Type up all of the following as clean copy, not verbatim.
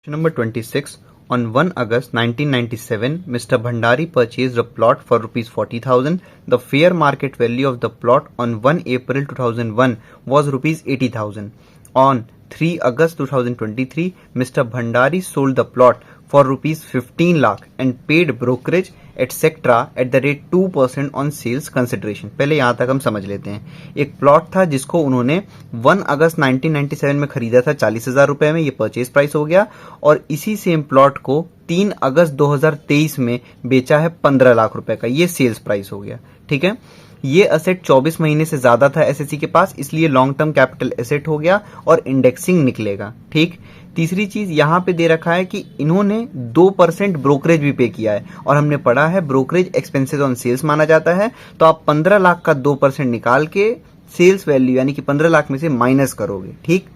Question number 26. On 1 August 1997, Mr. Bhandari purchased a plot for rupees 40,000. The fair market value of the plot on 1 April 2001 was rupees 80,000. On 3 August 2023, Mr. Bhandari sold the plot for rupees 15 lakh and paid brokerage etc. at the rate 2% on sales consideration. पहले यहाँ तक हम समझ लेते हैं. एक plot था जिसको उन्होंने 1 अगस्त 1997 में खरीदा था 40,000 रुपए में. ये परचेज प्राइस हो गया और इसी सेम प्लॉट को 3 अगस्त 2023 में बेचा है 15 लाख रुपए का. ये सेल्स प्राइस हो गया. ठीक है. ये असेट 24 महीने से ज्यादा था एसएससी के पास, इसलिए लॉन्ग टर्म कैपिटल एसेट हो गया और इंडेक्सिंग निकलेगा. ठीक. तीसरी चीज यहां पे दे रखा है कि इन्होंने 2% ब्रोकरेज भी पे किया है और हमने पढ़ा है ब्रोकरेज एक्सपेंसेस ऑन सेल्स माना जाता है. तो आप 15 लाख का 2% निकाल के सेल्स वैल्यू यानी कि 15 लाख में से माइनस करोगे. ठीक.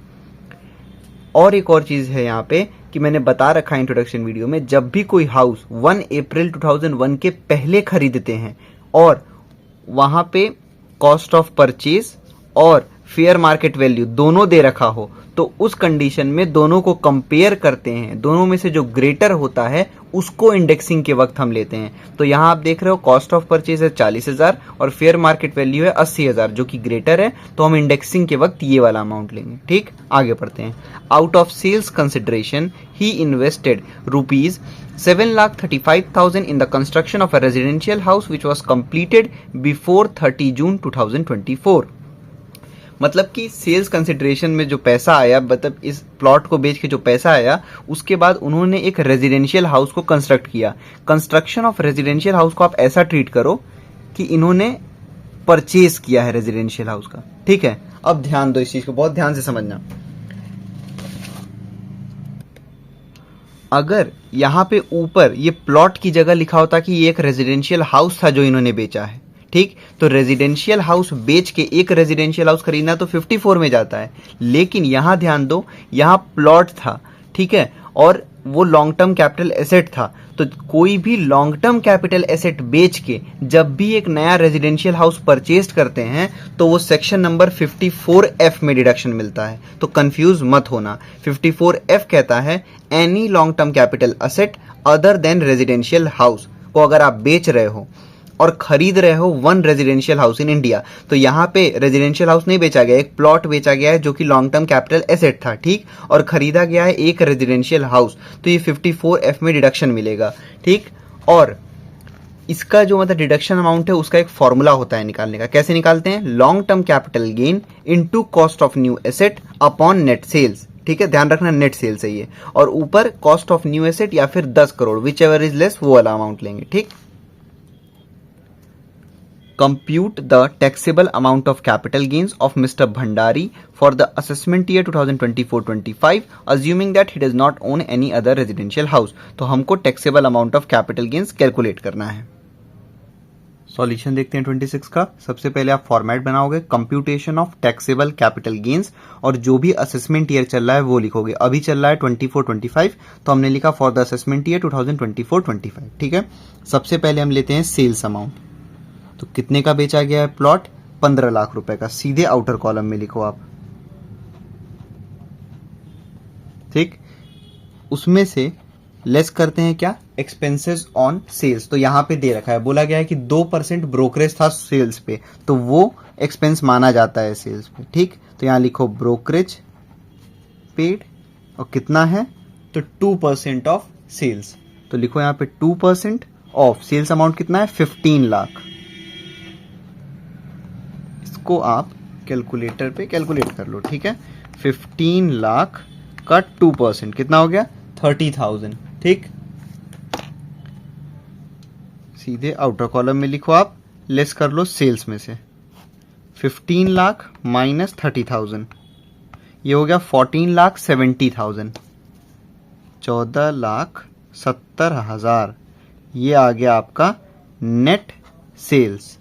और एक और चीज है यहाँ पे कि मैंने बता रखा है इंट्रोडक्शन वीडियो में, जब भी कोई हाउस 1 अप्रैल 2001 के पहले खरीदते हैं और वहां पे कॉस्ट ऑफ परचेज और फेयर मार्केट वैल्यू दोनों दे रखा हो तो उस कंडीशन में दोनों को कंपेयर करते हैं. दोनों में से जो ग्रेटर होता है उसको इंडेक्सिंग के वक्त हम लेते हैं. तो यहां आप देख रहे हो कॉस्ट ऑफ परचेज है 40,000 और फेयर मार्केट वैल्यू है 80,000 जो कि ग्रेटर है, तो हम इंडेक्सिंग के वक्त ये वाला अमाउंट लेंगे. ठीक. आगे बढ़ते हैं. आउट ऑफ सेल्स कंसिडरेशन ही invested rupees 7,35,000 in the construction of a residential house which was completed before 30 June 2024. मतलब कि सेल्स कंसिडरेशन में जो पैसा आया, मतलब इस प्लॉट को बेच के जो पैसा आया उसके बाद उन्होंने एक रेजिडेंशियल हाउस को कंस्ट्रक्ट किया. कंस्ट्रक्शन ऑफ रेजिडेंशियल हाउस को आप ऐसा ट्रीट करो कि इन्होंने परचेज किया है रेजिडेंशियल हाउस का. ठीक है. अब ध्यान दो, इस चीज को बहुत ध्यान से समझना. अगर यहां पे ऊपर ये प्लॉट की जगह लिखा होता कि ये एक रेजिडेंशियल हाउस था जो इन्होंने बेचा है. ठीक. तो रेजिडेंशियल हाउस बेच के एक रेजिडेंशियल हाउस खरीदना तो 54 में जाता है, लेकिन यहां ध्यान दो यहां प्लॉट था. ठीक है. और वो लॉन्ग टर्म कैपिटल एसेट था. तो कोई भी लॉन्ग टर्म कैपिटल एसेट बेच के जब भी एक नया रेजिडेंशियल हाउस परचेज करते हैं तो वो सेक्शन नंबर 54F में डिडक्शन मिलता है. तो कंफ्यूज मत होना. 54F कहता है any long term capital asset other than residential house को अगर आप बेच रहे हो और खरीद रहे हो one residential house in India, तो यहाँ पे रेजिडेंशियल हाउस नहीं बेचा गया, एक प्लॉट बेचा गया है जो कि लॉन्ग टर्म कैपिटल एसेट था. ठीक. और खरीदा गया है एक रेजिडेंशियल हाउस, तो ये 54F में डिडक्शन मिलेगा. ठीक. और इसका जो मतलब डिडक्शन अमाउंट है उसका एक फॉर्मूला होता है निकालने का. कैसे निकालते हैं? Long term capital gain into cost of new asset upon net sales. ठीक है. ध्यान रखना नेट सेल्स है ये, और ऊपर कॉस्ट ऑफ न्यू एसेट या फिर 10 crore whichever is less वो वाला अमाउंट लेंगे. ठीक. Compute the taxable amount of capital gains of Mr. Bhandari for the assessment year 2024-25, assuming that he does not own any other residential house. तो हमको taxable amount of capital gains calculate करना है. Solution देखते हैं 26 का. सबसे पहले आप फॉर्मेट बनाओगे computation of taxable capital gains और जो भी असेसमेंट ईयर चल रहा है वो लिखोगे. अभी चल रहा है 24-25, तो हमने लिखा फॉर द असेसमेंट ईयर 2024-25. ठीक है. सबसे पहले हम लेते हैं सेल्स अमाउंट. तो कितने का बेचा गया है प्लॉट? 15 लाख रुपए का. सीधे आउटर कॉलम में लिखो आप. ठीक. उसमें से लेस करते हैं क्या? Expenses on sales. तो यहां पे दे रखा है, बोला गया है कि 2% ब्रोकरेज था सेल्स पे, तो वो एक्सपेंस माना जाता है सेल्स पे. ठीक. तो यहां लिखो ब्रोकरेज पेड और कितना है तो 2% ऑफ सेल्स. तो लिखो यहां पे 2% ऑफ सेल्स अमाउंट कितना है? 15 लाख. को आप कैलकुलेटर पे कैलकुलेट कर लो. ठीक है. 15 लाख का 2% कितना हो गया? 30,000. ठीक. सीधे आउटर कॉलम में लिखो आप, लेस कर लो सेल्स में से. 15 लाख माइनस 30,000 ये हो गया 14,70,000. 14,70,000 ये आ गया आपका नेट सेल्स.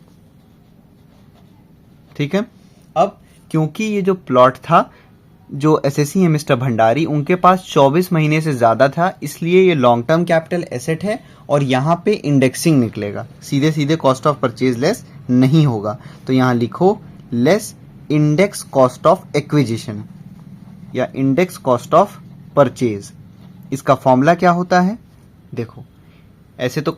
ठीक है. अब क्योंकि ये जो प्लॉट था, जो एसएससी है मिस्टर भंडारी, उनके पास 24 महीने से ज्यादा था, इसलिए ये लॉन्ग टर्म कैपिटल एसेट है और यहां पे इंडेक्सिंग निकलेगा. सीधे सीधे कॉस्ट ऑफ परचेज लेस नहीं होगा. तो यहां लिखो less index cost of acquisition या इंडेक्स कॉस्ट ऑफ परचेज. इसका फॉर्मूला क्या होता है, देखो ऐसे तो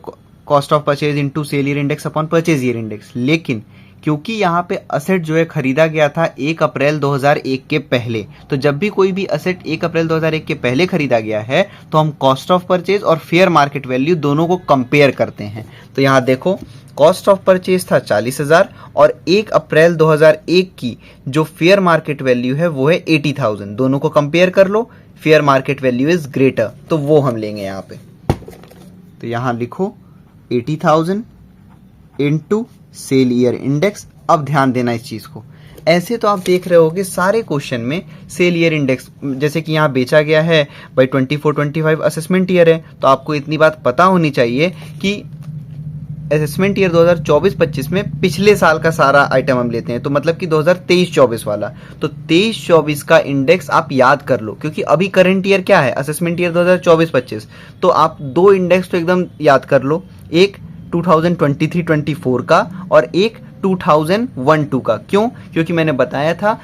cost of purchase into sale year index upon purchase year index, लेकिन क्योंकि यहाँ पे असेट जो है खरीदा गया था 1 अप्रैल 2001 के पहले, तो जब भी कोई भी असेट 1 अप्रैल 2001 के पहले खरीदा गया है तो हम कॉस्ट ऑफ परचेज और फेयर मार्केट वैल्यू दोनों को कंपेयर करते हैं। तो यहाँ देखो कॉस्ट ऑफ परचेज था 40,000 और 1 अप्रैल 2001 की जो फेयर मार्केट वैल्यू है वो है 80,000, दोनों को कंपेयर कर लो, fair market value is greater, तो वो हम लेंगे यहाँ पे। तो यहाँ लिखो 80,000 इनटू सेल ईयर इंडेक्स। अब ध्यान देना इस चीज को, ऐसे तो आप देख रहे होगे सारे क्वेश्चन में सेल ईयर इंडेक्स, जैसे कि यहाँ बेचा गया है भाई 24-25 असेसमेंट ईयर है, तो आपको इतनी बात पता होनी चाहिए कि असेसमेंट ईयर 2024-25 में पिछले साल का सारा आइटम हम लेते हैं, तो मतलब कि 2023-24 वाला, तो 23-24 का इंडेक्स आप याद कर लो, क्योंकि अभी करंट ईयर क्या है, असेसमेंट ईयर 2024-25, तो आप दो इंडेक्स तो एकदम याद कर लो, एक 2023-24 का और एक 2001-2 का। क्यों? क्योंकि मैंने बताया था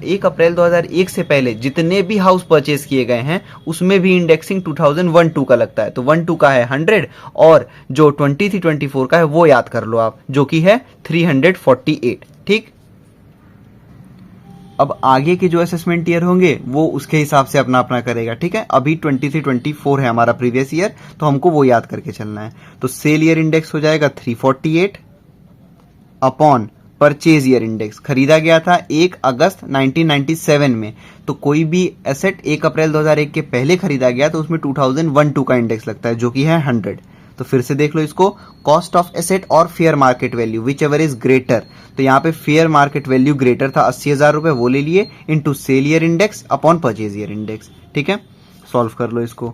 1 अप्रैल 2001 से पहले जितने भी हाउस परचेज किए गए हैं उसमें भी इंडेक्सिंग 2001-2 का लगता है, तो 1-2 का है 100 और जो 23-24 का है वो याद कर लो आप, जो कि है 348। ठीक, अब आगे के जो असेसमेंट ईयर होंगे वो उसके हिसाब से अपना अपना करेगा। ठीक है, अभी 23-24 है हमारा प्रीवियस ईयर, तो हमको वो याद करके चलना है। तो सेल ईयर इंडेक्स हो जाएगा 348 अपॉन परचेज ईयर इंडेक्स, खरीदा गया था 1 अगस्त 1997 में, तो कोई भी एसेट 1 अप्रैल 2001 के पहले खरीदा गया तो उसमें 2001-2 का इंडेक्स लगता है, जो कि है 100। तो फिर से देख लो इसको, कॉस्ट ऑफ एसेट और fair market value which ever is greater, तो यहाँ पे फेयर मार्केट वैल्यू ग्रेटर था 80,000 रुपए, वो ले लिए, into sale year index upon purchase year index. ठीक है, सॉल्व कर लो इसको,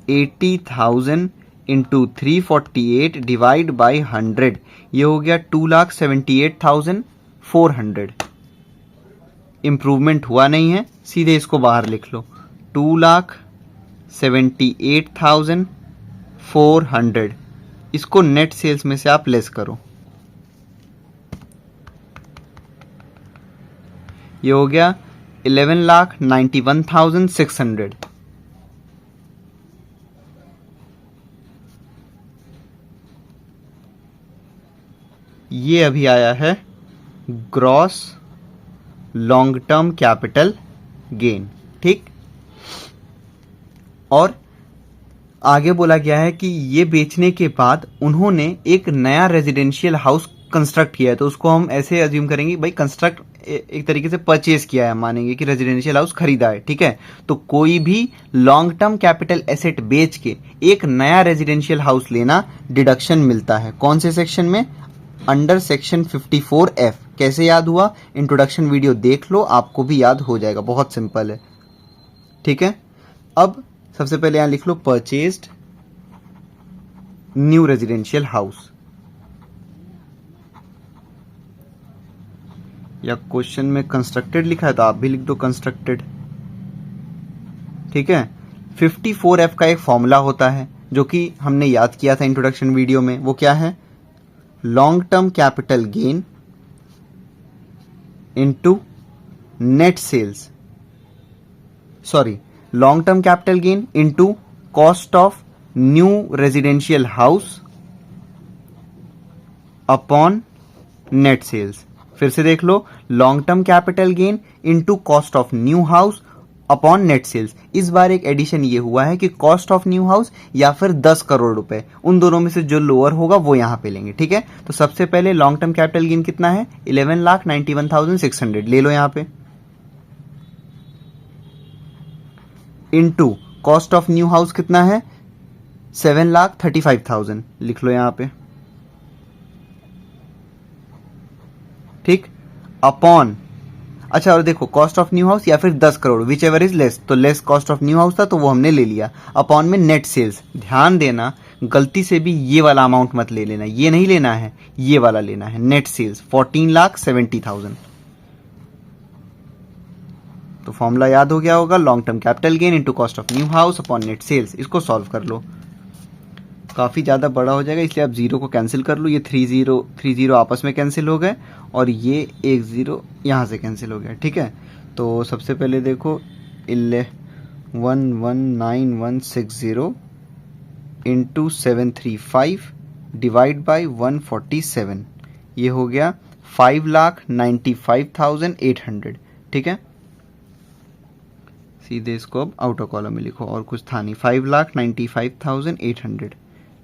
80,000 इंटू 348 डिवाइड बाई 100, ये हो गया 2,78,400। इंप्रूवमेंट हुआ नहीं है, सीधे इसको बाहर लिख लो, 2,78,400, इसको नेट सेल्स में से आप लेस करो, ये हो गया 11,91,600। ये अभी आया है gross long term capital gain. ठीक, और आगे बोला गया है कि ये बेचने के बाद उन्होंने एक नया रेजिडेंशियल हाउस कंस्ट्रक्ट किया है, तो उसको हम ऐसे अज्यूम करेंगे भाई कंस्ट्रक्ट एक तरीके से परचेज किया है, मानेंगे कि रेजिडेंशियल हाउस खरीदा है। ठीक है, तो कोई भी लॉन्ग टर्म कैपिटल एसेट बेच के एक नया रेजिडेंशियल हाउस लेना डिडक्शन मिलता है। कौन से सेक्शन में? Under section 54F। कैसे याद हुआ? इंट्रोडक्शन वीडियो देख लो, आपको भी याद हो जाएगा, बहुत सिंपल है। ठीक है, अब सबसे पहले यहां लिख लो परचेज्ड न्यू रेजिडेंशियल हाउस, या क्वेश्चन में कंस्ट्रक्टेड लिखा है तो आप भी लिख दो कंस्ट्रक्टेड। ठीक है, 54F का एक फॉर्मूला होता है जो कि हमने याद किया था इंट्रोडक्शन वीडियो में, वो क्या है? Long term capital gain into net sales, sorry, long term capital gain into cost of new residential house upon net sales. फिर से देख लो, long term capital gain into cost of new house upon net sales. इस बार एक addition ये हुआ है कि कॉस्ट ऑफ न्यू हाउस या फिर 10 करोड़ रुपए, उन दोनों में से जो लोअर होगा वो यहां पे लेंगे। ठीक है, तो सबसे पहले लॉन्ग टर्म कैपिटल गेन कितना है? 11,91,600 ले लो यहां पे, into cost of new house कितना है? 7,35,000 लिख लो यहां पे। ठीक, अपॉन, अच्छा और देखो कॉस्ट ऑफ न्यू हाउस या फिर 10 crore whichever is less, तो less cost of new house था तो वो हमने ले लिया, अपॉन में नेट सेल्स। ध्यान देना गलती से भी ये वाला अमाउंट मत ले लेना, ये नहीं लेना है, ये वाला लेना है, नेट सेल्स 14,70,000। तो फॉर्मूला याद हो गया होगा, long term capital gain into cost of new house upon net sales. इसको सॉल्व कर लो, काफी ज्यादा बड़ा हो जाएगा इसलिए आप जीरो को कैंसिल कर लो, ये 3 0 आपस में कैंसिल हो गए और ये 1 0 यहां से कैंसिल हो गया। ठीक है, तो सबसे पहले देखो 119,160 इंटू 735 डिवाइड बाई 147, ये हो गया 5,95,800। ठीक है, सीधे इसको अब आउटर कॉलम में लिखो और कुछ था नहीं, 5,95,800।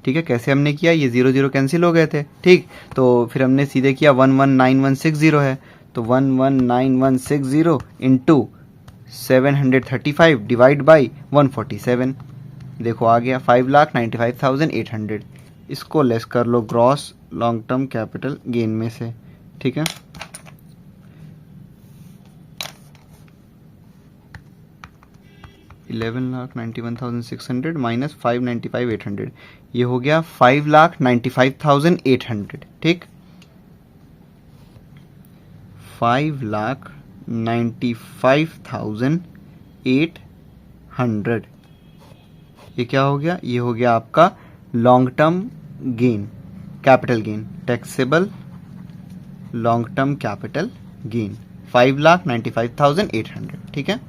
ठीक है, कैसे हमने किया, ये 0 0 कैंसिल हो गए थे। ठीक, तो फिर हमने सीधे किया 119,160 है, तो 119,160 इंटू 735 डिवाइड बाई 147, देखो आ गया 5,95,800। इसको लेस कर लो gross long term capital gain में से। ठीक है, $11,91,600 माइनस 5,95,800, ये हो गया 5,95,800। ठीक, 5,95,800, ये क्या हो गया, ये हो गया आपका long term gain, capital gain, taxable long term capital gain 5,95,800। ठीक है,